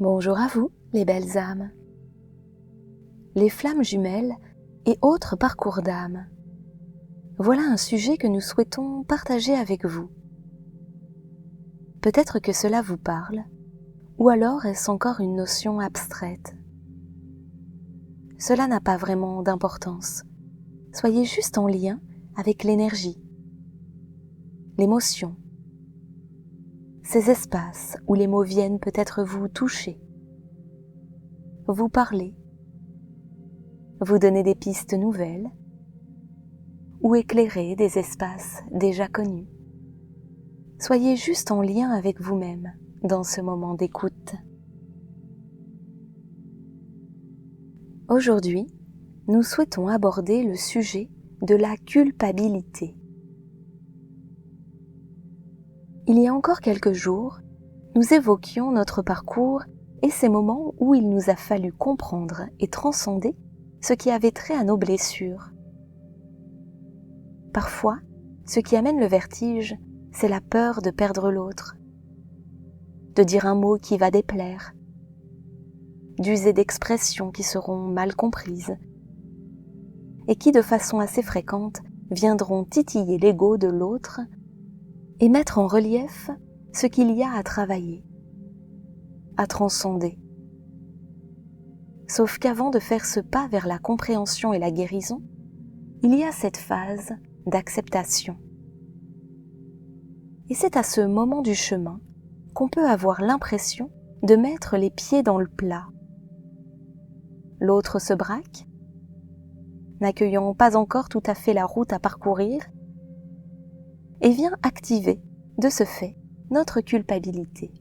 Bonjour à vous, les belles âmes. Les flammes jumelles et autres parcours d'âme. Voilà un sujet que nous souhaitons partager avec vous. Peut-être que cela vous parle, ou alors est-ce encore une notion abstraite. Cela n'a pas vraiment d'importance. Soyez juste en lien avec l'énergie, l'émotion, ces espaces où les mots viennent peut-être vous toucher, vous parler, vous donner des pistes nouvelles ou éclairer des espaces déjà connus. Soyez juste en lien avec vous-même dans ce moment d'écoute. Aujourd'hui, nous souhaitons aborder le sujet de la culpabilité. Il y a encore quelques jours, nous évoquions notre parcours et ces moments où il nous a fallu comprendre et transcender ce qui avait trait à nos blessures. Parfois, ce qui amène le vertige, c'est la peur de perdre l'autre, de dire un mot qui va déplaire, d'user d'expressions qui seront mal comprises et qui, de façon assez fréquente, viendront titiller l'ego de l'autre et mettre en relief ce qu'il y a à travailler, à transcender. Sauf qu'avant de faire ce pas vers la compréhension et la guérison, il y a cette phase d'acceptation. Et c'est à ce moment du chemin qu'on peut avoir l'impression de mettre les pieds dans le plat. L'autre se braque, n'accueillant pas encore tout à fait la route à parcourir, et vient activer, de ce fait, notre culpabilité.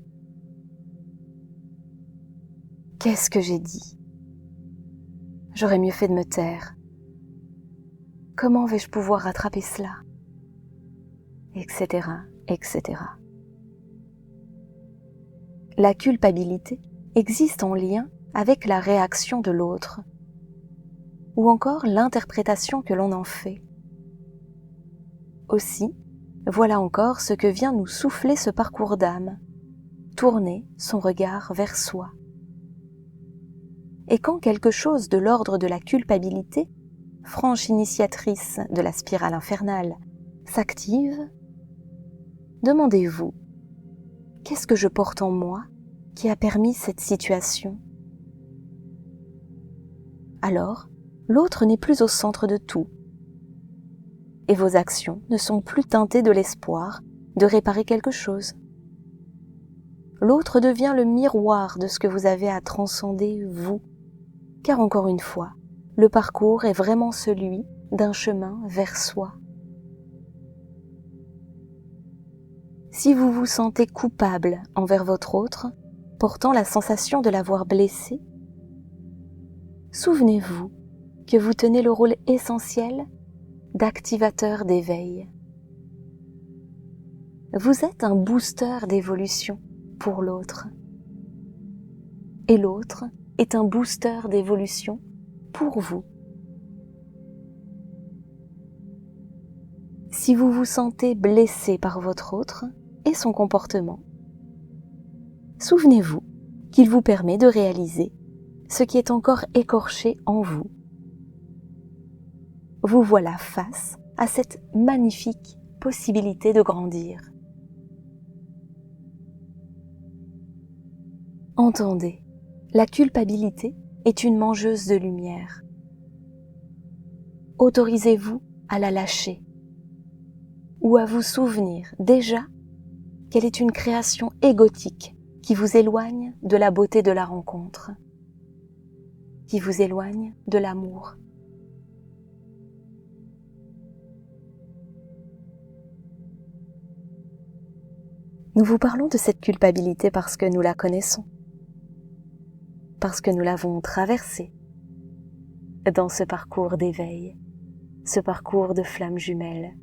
Qu'est-ce que j'ai dit ? J'aurais mieux fait de me taire. Comment vais-je pouvoir rattraper cela ? Etc., etc. La culpabilité existe en lien avec la réaction de l'autre, ou encore l'interprétation que l'on en fait. Aussi, voilà encore ce que vient nous souffler ce parcours d'âme, tourner son regard vers soi. Et quand quelque chose de l'ordre de la culpabilité, franche initiatrice de la spirale infernale, s'active, demandez-vous, qu'est-ce que je porte en moi qui a permis cette situation ? Alors, l'autre n'est plus au centre de tout, et vos actions ne sont plus teintées de l'espoir de réparer quelque chose. L'autre devient le miroir de ce que vous avez à transcender, vous, car encore une fois, le parcours est vraiment celui d'un chemin vers soi. Si vous vous sentez coupable envers votre autre, portant la sensation de l'avoir blessé, souvenez-vous que vous tenez le rôle essentiel d'activateur d'éveil. Vous êtes un booster d'évolution pour l'autre. Et l'autre est un booster d'évolution pour vous. Si vous vous sentez blessé par votre autre et son comportement, souvenez-vous qu'il vous permet de réaliser ce qui est encore écorché en vous. Vous voilà face à cette magnifique possibilité de grandir. Entendez, la culpabilité est une mangeuse de lumière. Autorisez-vous à la lâcher ou à vous souvenir déjà qu'elle est une création égotique qui vous éloigne de la beauté de la rencontre, qui vous éloigne de l'amour. Nous vous parlons de cette culpabilité parce que nous la connaissons, parce que nous l'avons traversée dans ce parcours d'éveil, ce parcours de flammes jumelles.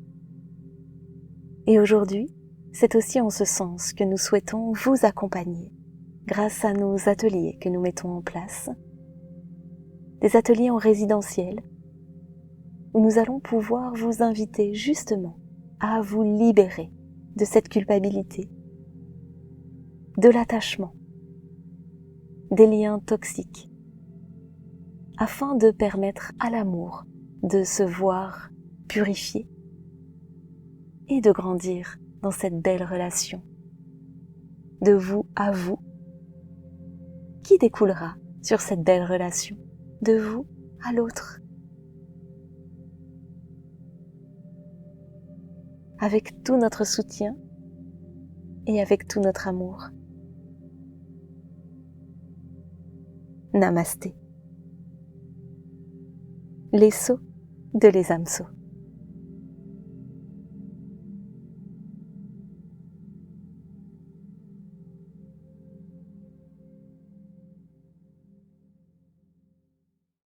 Et aujourd'hui, c'est aussi en ce sens que nous souhaitons vous accompagner grâce à nos ateliers que nous mettons en place, des ateliers en résidentiel où nous allons pouvoir vous inviter justement à vous libérer de cette culpabilité, de l'attachement, des liens toxiques, afin de permettre à l'amour de se voir purifié et de grandir dans cette belle relation de vous à vous qui découlera sur cette belle relation de vous à l'autre. Avec tout notre soutien et avec tout notre amour. Namasté. Les sauts de Les âmes sauts.